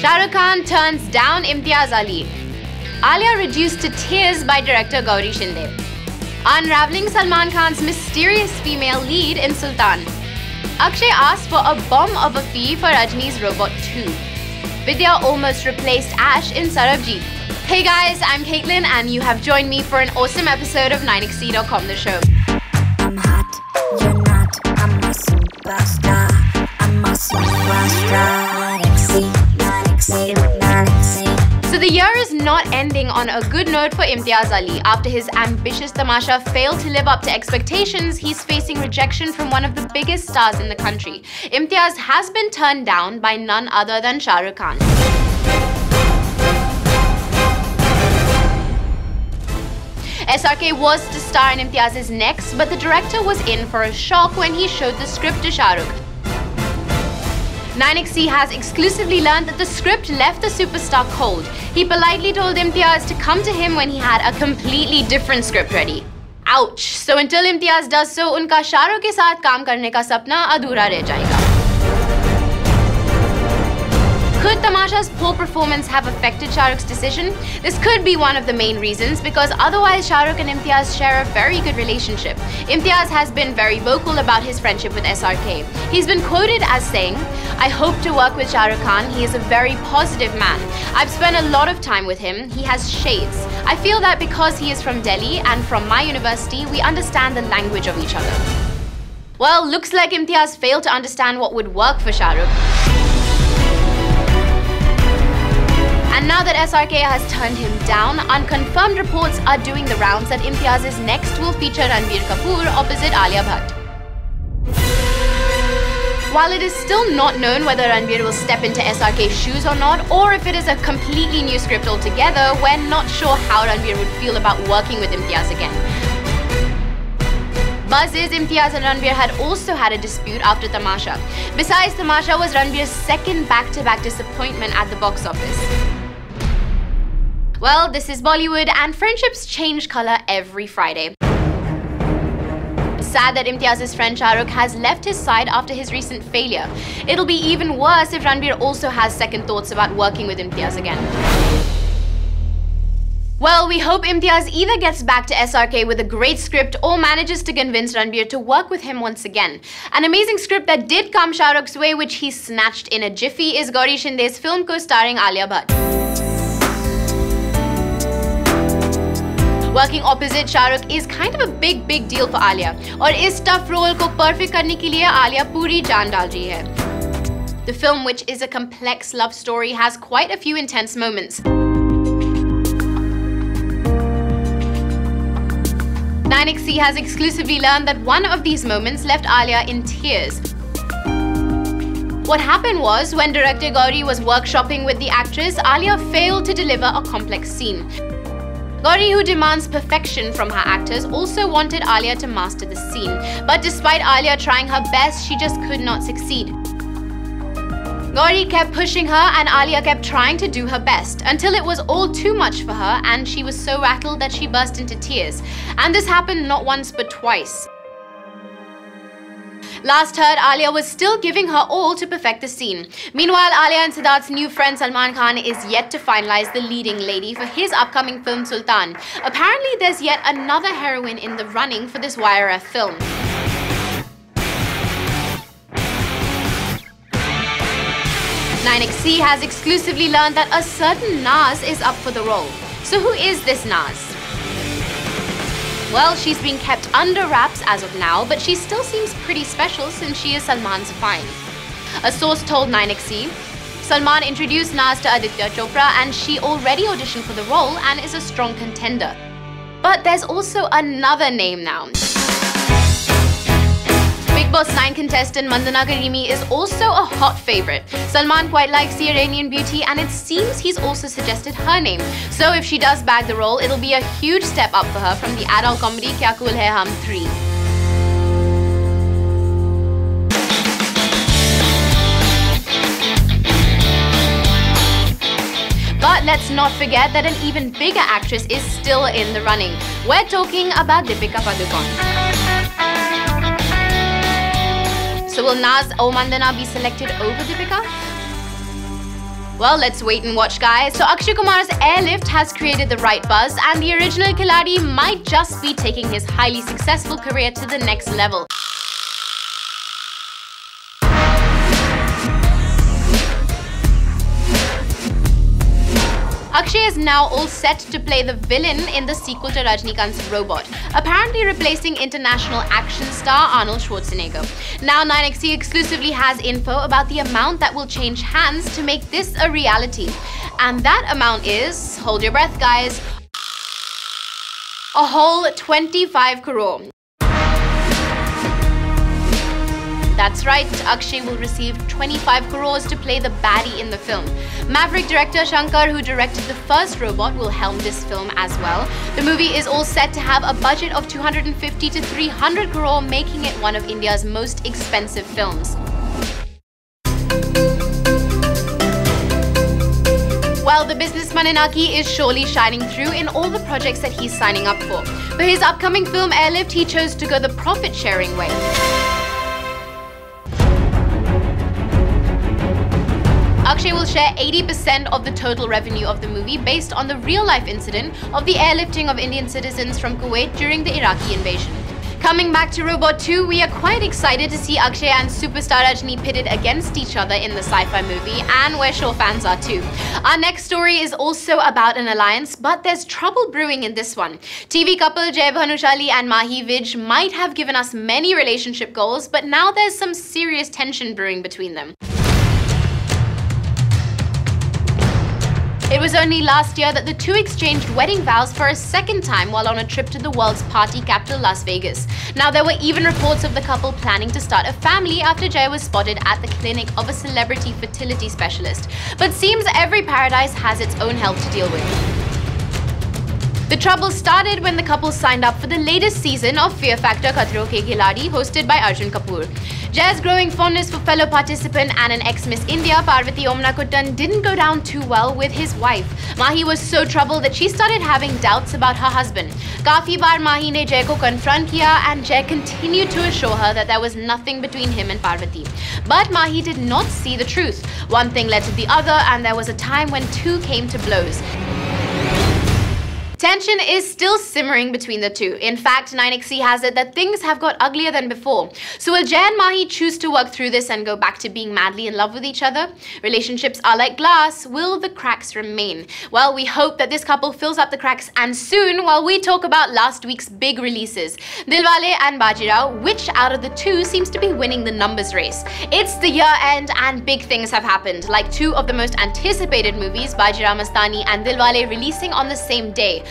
Shah Rukh Khan turns down Imtiaz Ali. Alia reduced to tears by director Gauri Shinde. Unraveling Salman Khan's mysterious female lead in Sultan. Akshay asked for a bomb of a fee for Rajini's Robot 2. Vidya almost replaced Ash in Sarabjit. Hey guys, I'm Caitlin and you have joined me for an awesome episode of 9xc.com The Show. I'm hot, you're not, I'm a superstar. I'm a superstar. 9xc. So the year is not ending on a good note for Imtiaz Ali. After his ambitious tamasha failed to live up to expectations, he's facing rejection from one of the biggest stars in the country. Imtiaz has been turned down by none other than Shah Rukh Khan. SRK was to star in Imtiaz's next, but the director was in for a shock when he showed the script to Shah Rukh. 9xc has exclusively learned that the script left the superstar cold. He politely told Imtiaz to come to him when he had a completely different script ready. Ouch! So until Imtiaz does so, उनका Shah Rukh के साथ काम करने का सपना अधूरा रह जाएगा. Could Tamasha's poor performance have affected Shah Rukh's decision? This could be one of the main reasons, because otherwise Shah Rukh and Imtiaz share a very good relationship. Imtiaz has been very vocal about his friendship with SRK. He's been quoted as saying, "I hope to work with Shah Rukh Khan. He is a very positive man. I've spent a lot of time with him. He has shades. I feel that because he is from Delhi and from my university, we understand the language of each other." Well, looks like Imtiaz failed to understand what would work for Shah Rukh. And now that SRK has turned him down, unconfirmed reports are doing the rounds that Imtiaz's next will feature Ranbir Kapoor opposite Alia Bhatt. While it is still not known whether Ranbir will step into SRK's shoes or not, or if it is a completely new script altogether, we're not sure how Ranbir would feel about working with Imtiaz again. Buzz is Imtiaz and Ranbir had also had a dispute after Tamasha. Besides, Tamasha was Ranbir's second back-to-back disappointment at the box office. Well, this is Bollywood and friendships change color every Friday. Sad that Imtiaz's friend Shah Rukh has left his side after his recent failure. It'll be even worse if Ranbir also has second thoughts about working with Imtiaz again. Well, we hope Imtiaz either gets back to SRK with a great script or manages to convince Ranbir to work with him once again. An amazing script that did come Shah Rukh's way, which he snatched in a jiffy, is Gauri Shinde's film co-starring Alia Bhatt. Working opposite Shah Rukh is kind of a big deal for Alia. और इस tough role को perfect करने के लिए Alia पूरी जान डाल रही है. The film, which is a complex love story, has quite a few intense moments. 9xc has exclusively learned that one of these moments left Alia in tears. What happened was, when director Gauri was workshopping with the actress, Alia failed to deliver a complex scene. Gauri, who demands perfection from her actors, also wanted Alia to master the scene. But despite Alia trying her best, she just could not succeed. Gauri kept pushing her and Alia kept trying to do her best, until it was all too much for her and she was so rattled that she burst into tears. And this happened not once but twice. Last heard, Alia was still giving her all to perfect the scene. Meanwhile, Alia and Siddharth's new friend Salman Khan is yet to finalize the leading lady for his upcoming film Sultan. Apparently, there's yet another heroine in the running for this YRF film. .9xc has exclusively learned that a certain Naz is up for the role. So who is this Naz? Well, she's being kept under wraps as of now, but she still seems pretty special since she is Salman's find. A source told 9xc, Salman introduced Naz to Aditya Chopra and she already auditioned for the role and is a strong contender. But there's also another name now. Bigg Boss 9 contestant Mandana Karimi is also a hot favorite. Salman quite likes the Iranian beauty and it seems he's also suggested her name. So if she does bag the role, it'll be a huge step up for her from the adult comedy Kya Cool Hai Hum 3. But let's not forget that an even bigger actress is still in the running. We're talking about Deepika Padukone. So will Naz or Mandana be selected over Deepika? Well, let's wait and watch, guys. So Akshay Kumar's Airlift has created the right buzz, and the original Khiladi might just be taking his highly successful career to the next level. Akshay is now all set to play the villain in the sequel to Rajnikant's Robot, apparently replacing international action star Arnold Schwarzenegger. Now 9XC exclusively has info about the amount that will change hands to make this a reality. And that amount is, hold your breath guys, a whole 25 crore. That's right, Akshay will receive 25 crores to play the baddie in the film. Maverick director Shankar, who directed the first Robot, will helm this film as well. The movie is all set to have a budget of 250 to 300 crore, making it one of India's most expensive films. Well, the businessman in Aki is surely shining through in all the projects that he's signing up for. For his upcoming film Airlift, he chose to go the profit-sharing way. Akshay will share 80% of the total revenue of the movie based on the real-life incident of the airlifting of Indian citizens from Kuwait during the Iraqi invasion. Coming back to Robot 2, we are quite excited to see Akshay and superstar Rajni pitted against each other in the sci-fi movie, and we're sure fans are too. Our next story is also about an alliance, but there's trouble brewing in this one. TV couple Jai Bhanushali and Mahi Vij might have given us many relationship goals, but now there's some serious tension brewing between them. It was only last year that the two exchanged wedding vows for a second time while on a trip to the world's party capital, Las Vegas. Now, there were even reports of the couple planning to start a family after Jai was spotted at the clinic of a celebrity fertility specialist. But seems every paradise has its own hell to deal with. The trouble started when the couple signed up for the latest season of Fear Factor Khatron Ke Khiladi, hosted by Arjun Kapoor. Jai's growing fondness for fellow participant and an ex-Miss India, Parvati Omnakuttan, didn't go down too well with his wife. Mahi was so troubled that she started having doubts about her husband. Kafi baar Mahi ne Jai ko confront kiya, and Jai continued to assure her that there was nothing between him and Parvati. But Mahi did not see the truth. One thing led to the other, and there was a time when two came to blows. Tension is still simmering between the two. In fact, 9XC has it that things have got uglier than before. So will Jai and Mahi choose to work through this and go back to being madly in love with each other? Relationships are like glass. Will the cracks remain? Well, we hope that this couple fills up the cracks, and soon, while we talk about last week's big releases, Dilwale and Bajirao, which out of the two seems to be winning the numbers race? It's the year end and big things have happened, like two of the most anticipated movies, Bajirao Mastani and Dilwale, releasing on the same day.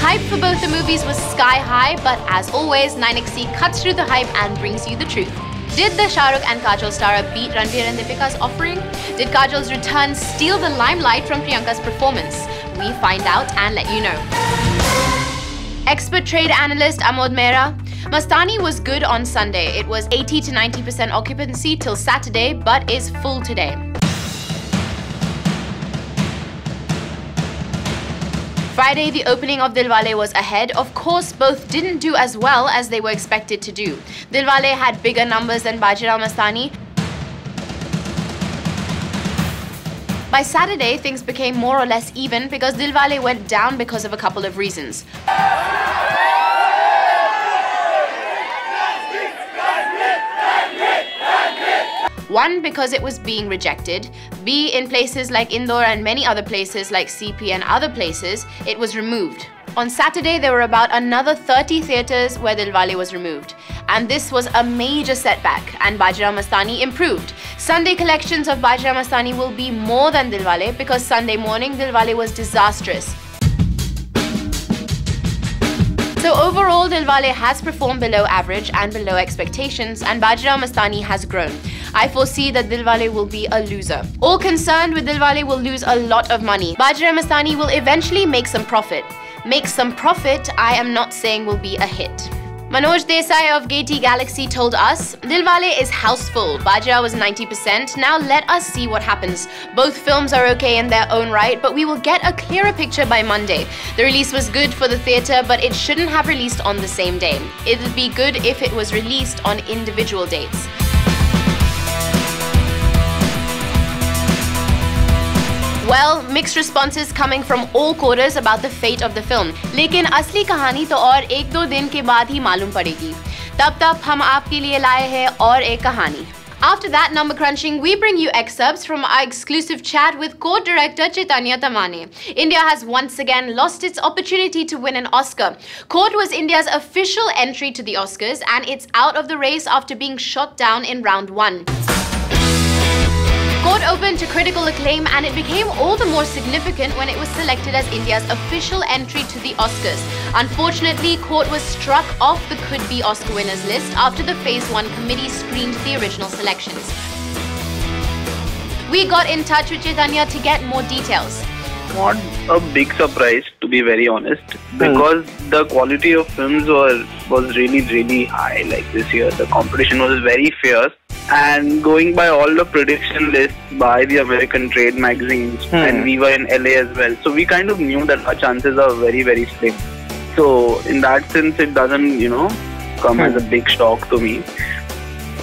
Hype for both the movies was sky high, but as always, 9XC cuts through the hype and brings you the truth. Did the Shah Rukh and Kajol star beat Ranveer and Deepika's offering? Did Kajol's return steal the limelight from Priyanka's performance? We find out and let you know. Expert trade analyst Amod Mehra. Mastani was good on Sunday. It was 80 to 90% occupancy till Saturday, but is full today. Friday, the opening of Dilwale was ahead. Of course, both didn't do as well as they were expected to do. Dilwale had bigger numbers than Bajirao Mastani. By Saturday, things became more or less even because Dilwale went down because of a couple of reasons. One, because it was being rejected. B, in places like Indore and many other places like CP and other places, it was removed. On Saturday, there were about another 30 theatres where Dilwale was removed. And this was a major setback, and Bajirao Mastani improved. Sunday collections of Bajirao Mastani will be more than Dilwale because Sunday morning, Dilwale was disastrous. So overall, Dilwale has performed below average and below expectations, and Bajirao Mastani has grown. I foresee that Dilwale will be a loser. All concerned with Dilwale will lose a lot of money. Bajirao Mastani will eventually make some profit. Make some profit, I am not saying will be a hit. Manoj Desai of Gaiety Galaxy told us, Dilwale is houseful, Bajra was 90%, now let us see what happens. Both films are okay in their own right, but we will get a clearer picture by Monday. The release was good for the theatre, but it shouldn't have released on the same day. It would be good if it was released on individual dates. Well, mixed responses coming from all quarters about the fate of the film. लेकिन असली कहानी तो और एक दो दिन के बाद ही मालूम पड़ेगी. तब तक हम आपके लिए लाए हैं और एक कहानी. After that number crunching, we bring you excerpts from our exclusive chat with co-director Chaitanya Tamane. India has once again lost its opportunity to win an Oscar. Court was India's official entry to the Oscars, and it's out of the race after being shot down in round 1. Court opened to critical acclaim, and it became all the more significant when it was selected as India's official entry to the Oscars. Unfortunately, Court was struck off the could-be Oscar winners list after the Phase 1 committee screened the original selections. We got in touch with Chaitanya to get more details. Not a big surprise, to be very honest, because the quality of films was really high. Like this year, the competition was very fierce. And going by all the prediction lists by the American trade magazines, and we were in LA as well, so we kind of knew that our chances are very slim. So in that sense, it doesn't, come as a big shock to me.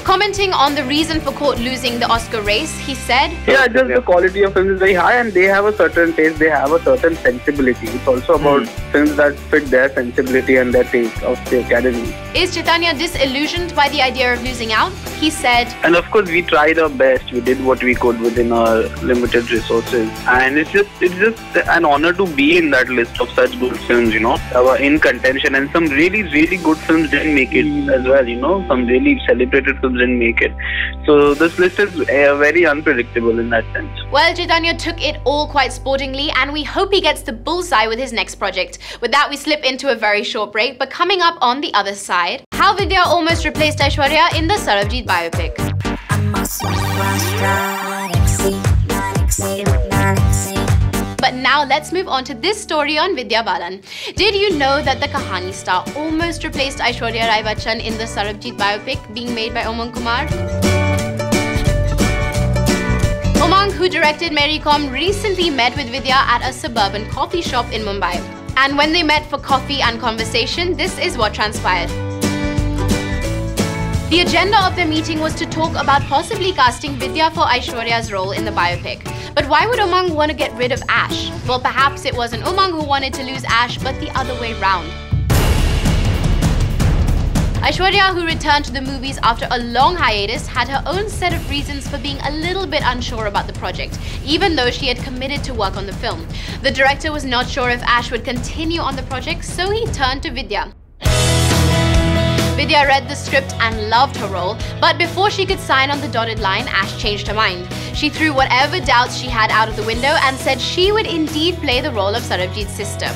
Commenting on the reason for Court losing the Oscar race, he said, yeah, just the quality of films is very high, and they have a certain taste, they have a certain sensibility. It's also about films that fit their sensibility and their taste of the Academy. Is Chaitanya disillusioned by the idea of losing out? He said, and of course we tried our best, we did what we could within our limited resources, and it's just an honor to be in that list of such good films, in contention, and some really good films didn't make it as well, some really celebrated films didn't make it. So this list is very unpredictable in that sense. Well, Chaitanya took it all quite sportingly, and we hope he gets the bullseye with his next project. With that, we slip into a very short break, but coming up on the other side, how Vidya almost replaced Aishwarya in the Sarabjit biopic. But now let's move on to this story on Vidya Balan. Did you know that the Kahani star almost replaced Aishwarya Rai Bachchan in the Sarabjit biopic being made by Umang Kumar? Umang, who directed Mary Kom, recently met with Vidya at a suburban coffee shop in Mumbai. And when they met for coffee and conversation, this is what transpired. The agenda of their meeting was to talk about possibly casting Vidya for Aishwarya's role in the biopic. But why would Umang want to get rid of Ash? Well, perhaps it wasn't Umang who wanted to lose Ash, but the other way round. Aishwarya, who returned to the movies after a long hiatus, had her own set of reasons for being a little bit unsure about the project, even though she had committed to work on the film. The director was not sure if Ash would continue on the project, so he turned to Vidya. Vidya read the script and loved her role, but before she could sign on the dotted line, Ash changed her mind. She threw whatever doubts she had out of the window and said she would indeed play the role of Sarabjit's sister.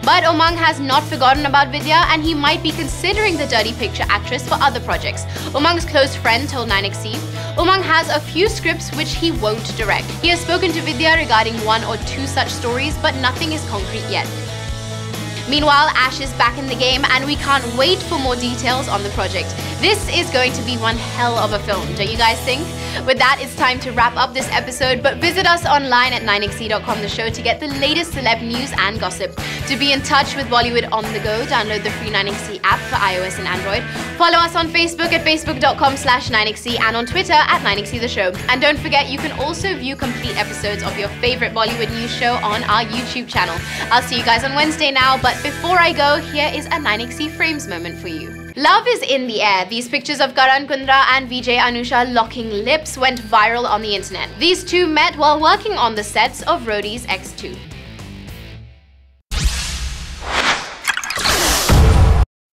But Umang has not forgotten about Vidya, and he might be considering the Dirty Picture actress for other projects. Umang's close friend told 9XC, Umang has a few scripts which he won't direct. He has spoken to Vidya regarding 1 or 2 such stories, but nothing is concrete yet. Meanwhile, Ash is back in the game, and we can't wait for more details on the project. This is going to be one hell of a film, don't you guys think? With that, it's time to wrap up this episode, but visit us online at 9xc.com, the show, to get the latest celeb news and gossip. To be in touch with Bollywood on the go, download the free 9XC app for iOS and Android. Follow us on Facebook at facebook.com/9xc and on Twitter at 9xc the show. And don't forget, you can also view complete episodes of your favorite Bollywood news show on our YouTube channel. I'll see you guys on Wednesday now, but before I go, here is a 9XC Frames moment for you. Love is in the air. These pictures of Karan Kundra and Vijay Anusha locking lips went viral on the internet. These two met while working on the sets of Roadies X2.